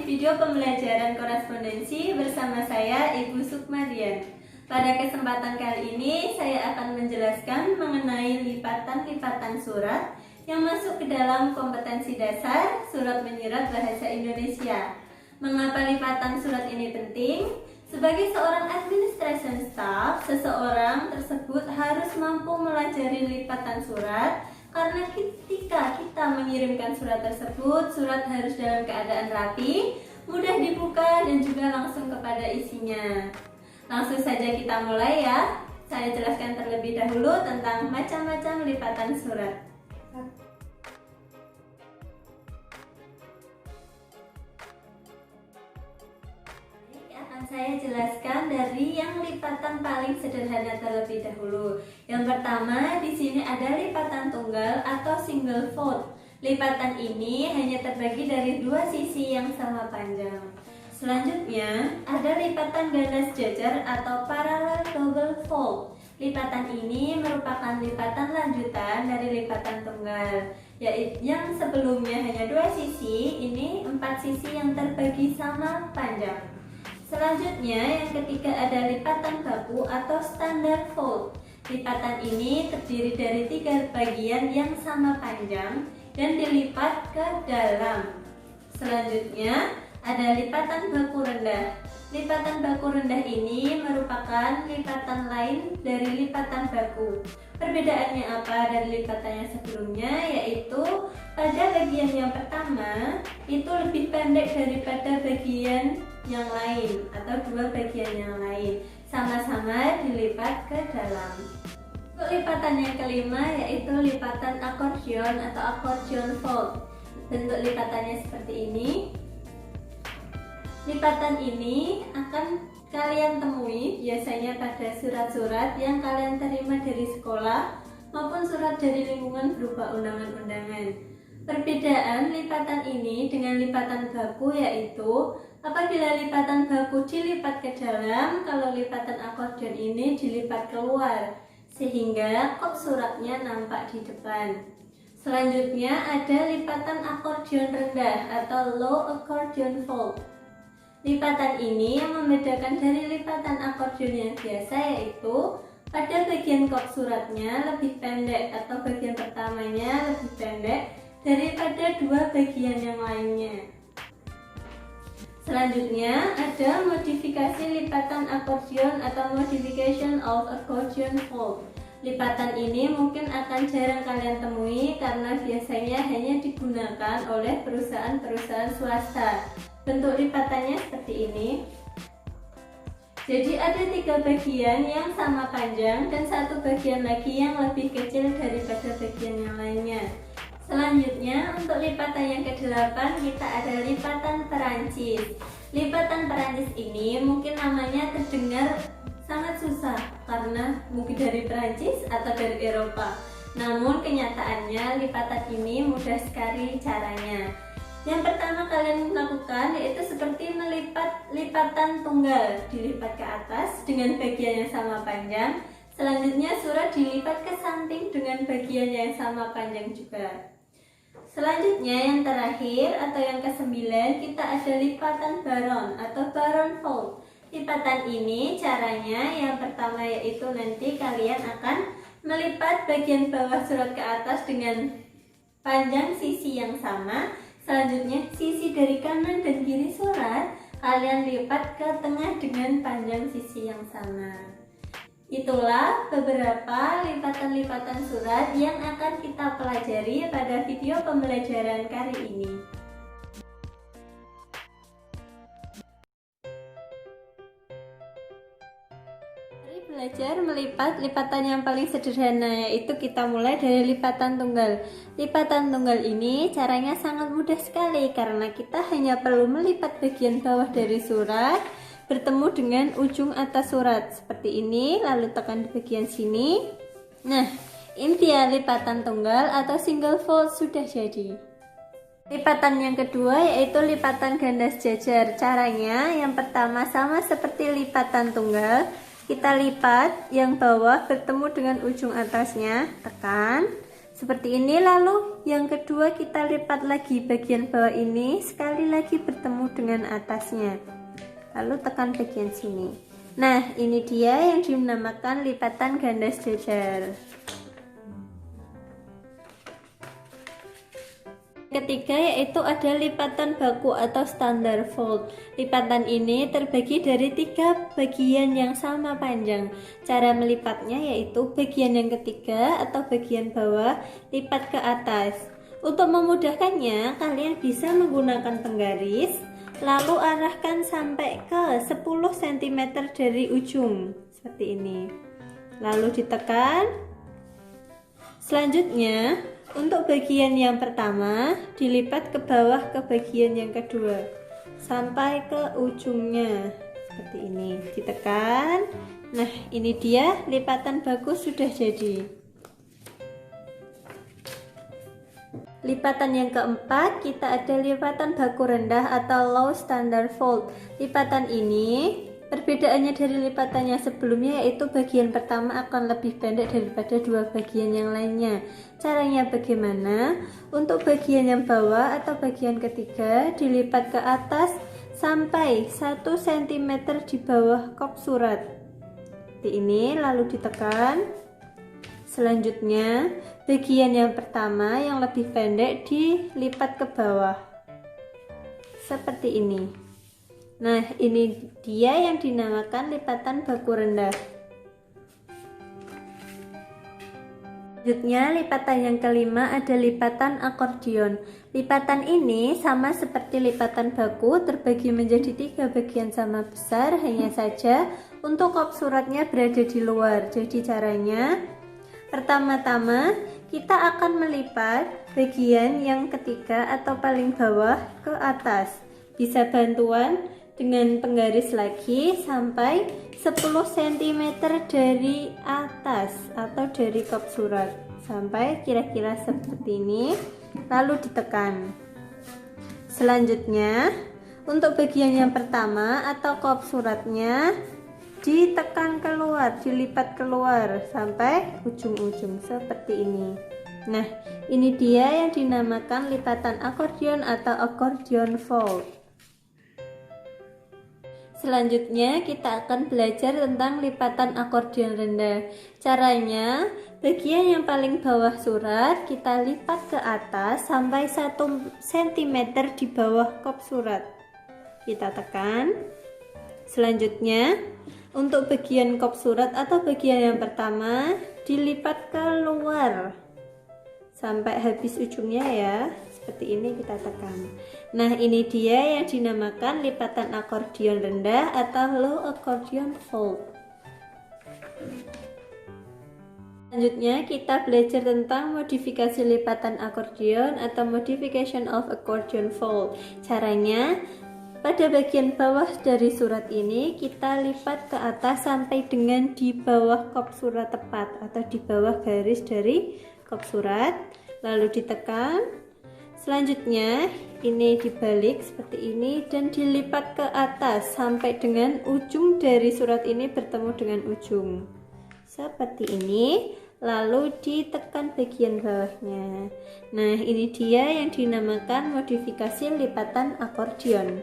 video pembelajaran korespondensi bersama saya Ibu Sukmadian. Pada kesempatan kali ini saya akan menjelaskan mengenai lipatan-lipatan surat yang masuk ke dalam kompetensi dasar surat menyurat bahasa Indonesia. Mengapa lipatan surat ini penting? Sebagai seorang administration staff, seseorang tersebut harus mampu melajari lipatan surat. Karena ketika kita mengirimkan surat tersebut, surat harus dalam keadaan rapi, mudah dibuka dan juga langsung kepada isinya. Langsung saja kita mulai ya. Saya jelaskan terlebih dahulu tentang macam-macam lipatan surat. Saya jelaskan dari yang lipatan paling sederhana terlebih dahulu. Yang pertama, di sini ada lipatan tunggal atau single fold. Lipatan ini hanya terbagi dari dua sisi yang sama panjang. Selanjutnya, ada lipatan ganda sejajar atau parallel double fold. Lipatan ini merupakan lipatan lanjutan dari lipatan tunggal, yaitu yang sebelumnya hanya dua sisi, ini 4 sisi yang terbagi sama panjang. Selanjutnya, yang ketiga ada lipatan baku atau standard fold. Lipatan ini terdiri dari 3 bagian yang sama panjang dan dilipat ke dalam. Selanjutnya, ada lipatan baku rendah. Lipatan baku rendah ini merupakan lipatan lain dari lipatan baku. Perbedaannya apa dari lipatan yang sebelumnya? Yaitu pada bagian yang pertama itu lebih pendek daripada bagian yang lain atau dua bagian yang lain, sama-sama dilipat ke dalam. Untuk lipatan yang kelima yaitu lipatan akordeon atau accordion fold. Bentuk lipatannya seperti ini. Lipatan ini akan kalian temui biasanya pada surat-surat yang kalian terima dari sekolah maupun surat dari lingkungan berupa undangan-undangan. Perbedaan lipatan ini dengan lipatan baku yaitu apabila lipatan baku dilipat ke dalam, kalau lipatan akordeon ini dilipat keluar sehingga kop suratnya nampak di depan. Selanjutnya ada lipatan akordeon rendah atau low accordion fold. Lipatan ini yang membedakan dari lipatan akordeon yang biasa yaitu pada bagian kop suratnya lebih pendek atau bagian pertamanya lebih pendek daripada dua bagian yang lainnya. Selanjutnya ada modifikasi lipatan akordeon atau modification of accordion fold. Lipatan ini mungkin akan jarang kalian temui karena biasanya hanya digunakan oleh perusahaan-perusahaan swasta. Bentuk lipatannya seperti ini. Jadi ada 3 bagian yang sama panjang dan 1 bagian lagi yang lebih kecil daripada bagian yang lainnya. Selanjutnya untuk lipatan yang ke-8 kita ada lipatan Perancis. Lipatan Perancis ini mungkin namanya terdengar sangat susah karena mungkin dari Perancis atau dari Eropa. Namun kenyataannya lipatan ini mudah sekali caranya. Yang pertama kalian lakukan yaitu seperti melipat lipatan tunggal, dilipat ke atas dengan bagian yang sama panjang. Selanjutnya surat dilipat ke samping dengan bagian yang sama panjang juga. Selanjutnya yang terakhir atau yang ke-9 kita ada lipatan baron atau baron fold. Lipatan ini caranya yang pertama yaitu nanti kalian akan melipat bagian bawah surat ke atas dengan panjang sisi yang sama. Selanjutnya sisi dari kanan dan kiri surat kalian lipat ke tengah dengan panjang sisi yang sama. Itulah beberapa lipatan-lipatan surat yang akan kita pelajari pada video pembelajaran kali ini. Mari belajar melipat lipatan yang paling sederhana, yaitu kita mulai dari lipatan tunggal. Lipatan tunggal ini caranya sangat mudah sekali karena kita hanya perlu melipat bagian bawah dari surat bertemu dengan ujung atas surat seperti ini, lalu tekan di bagian sini. Nah, ini dia lipatan tunggal atau single fold sudah jadi. Lipatan yang kedua yaitu lipatan ganda sejajar. Caranya yang pertama sama seperti lipatan tunggal, kita lipat yang bawah bertemu dengan ujung atasnya, tekan. Seperti ini. Lalu yang kedua kita lipat lagi bagian bawah ini, sekali lagi bertemu dengan atasnya, lalu tekan bagian sini. Nah, ini dia yang dinamakan lipatan ganda sejajar. Ketiga yaitu ada lipatan baku atau standard fold. Lipatan ini terbagi dari 3 bagian yang sama panjang. Cara melipatnya yaitu bagian yang ketiga atau bagian bawah lipat ke atas. Untuk memudahkannya, kalian bisa menggunakan penggaris, lalu arahkan sampai ke 10 cm dari ujung seperti ini, lalu ditekan. Selanjutnya untuk bagian yang pertama dilipat ke bawah ke bagian yang kedua sampai ke ujungnya seperti ini, ditekan. Nah, ini dia lipatan baku sudah jadi. Lipatan yang keempat kita ada lipatan baku rendah atau low standard fold. Lipatan ini perbedaannya dari lipatan yang sebelumnya yaitu bagian pertama akan lebih pendek daripada 2 bagian yang lainnya. Caranya bagaimana? Untuk bagian yang bawah atau bagian ketiga dilipat ke atas sampai 1 cm di bawah kop surat seperti ini, lalu ditekan. Selanjutnya bagian yang pertama yang lebih pendek dilipat ke bawah seperti ini. Nah, ini dia yang dinamakan lipatan baku rendah. Selanjutnya lipatan yang kelima ada lipatan akordion. Lipatan ini sama seperti lipatan baku, terbagi menjadi 3 bagian sama besar, hanya saja untuk kop suratnya berada di luar. Jadi caranya, pertama-tama kita akan melipat bagian yang ketiga atau paling bawah ke atas. Bisa bantuan dengan penggaris lagi sampai 10 cm dari atas atau dari kop surat sampai kira-kira seperti ini, lalu ditekan. Selanjutnya untuk bagian yang pertama atau kop suratnya ditekan keluar, dilipat keluar sampai ujung-ujung seperti ini. Nah, ini dia yang dinamakan lipatan akordion atau akordion fold. Selanjutnya kita akan belajar tentang lipatan akordion rendah. Caranya, bagian yang paling bawah surat kita lipat ke atas sampai 1 cm di bawah kop surat. Kita tekan. Selanjutnya, untuk bagian kop surat atau bagian yang pertama dilipat keluar sampai habis ujungnya ya. Seperti ini kita tekan. Nah, ini dia yang dinamakan lipatan akordion rendah atau low accordion fold. Selanjutnya kita belajar tentang modifikasi lipatan akordion atau modification of accordion fold. Caranya, pada bagian bawah dari surat ini kita lipat ke atas sampai dengan di bawah kop surat tepat atau di bawah garis dari kop surat, lalu ditekan. Selanjutnya ini dibalik seperti ini dan dilipat ke atas sampai dengan ujung dari surat ini bertemu dengan ujung seperti ini, lalu ditekan bagian bawahnya. Nah, ini dia yang dinamakan modifikasi lipatan akordion.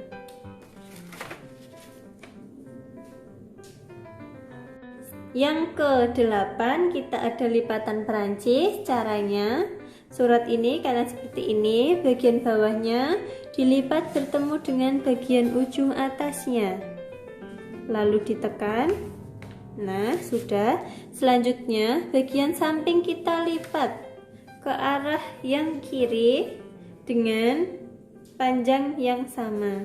Yang ke-8 kita ada lipatan Perancis. Caranya, surat ini karena seperti ini, bagian bawahnya dilipat bertemu dengan bagian ujung atasnya, lalu ditekan. Nah, sudah. Selanjutnya bagian samping kita lipat ke arah yang kiri dengan panjang yang sama,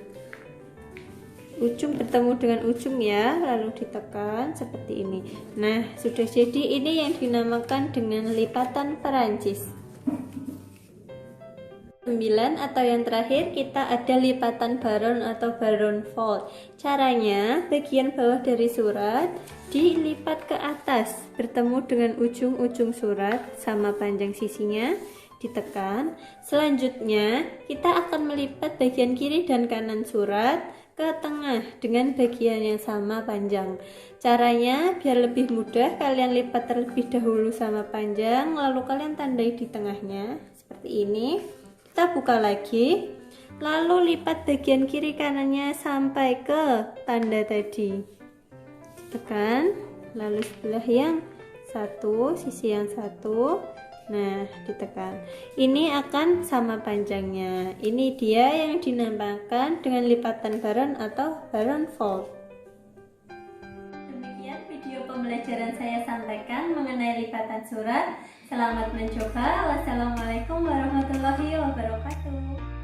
ujung bertemu dengan ujung ya, lalu ditekan seperti ini. Nah, sudah jadi. Ini yang dinamakan dengan lipatan Perancis. 9 atau yang terakhir kita ada lipatan baron atau baron fold. Caranya, bagian bawah dari surat dilipat ke atas bertemu dengan ujung-ujung surat sama panjang sisinya, ditekan. Selanjutnya kita akan melipat bagian kiri dan kanan surat ke tengah dengan bagian yang sama panjang. Caranya biar lebih mudah, kalian lipat terlebih dahulu sama panjang, lalu kalian tandai di tengahnya seperti ini. Kita buka lagi, lalu lipat bagian kiri kanannya sampai ke tanda tadi. Tekan, lalu sebelah yang satu, sisi yang satu. Nah, ditekan. Ini akan sama panjangnya. Ini dia yang dinamakan dengan lipatan baron atau baron fold. Demikian video pembelajaran saya sampaikan mengenai lipatan surat. Selamat mencoba. Wassalamualaikum warahmatullahi wabarakatuh.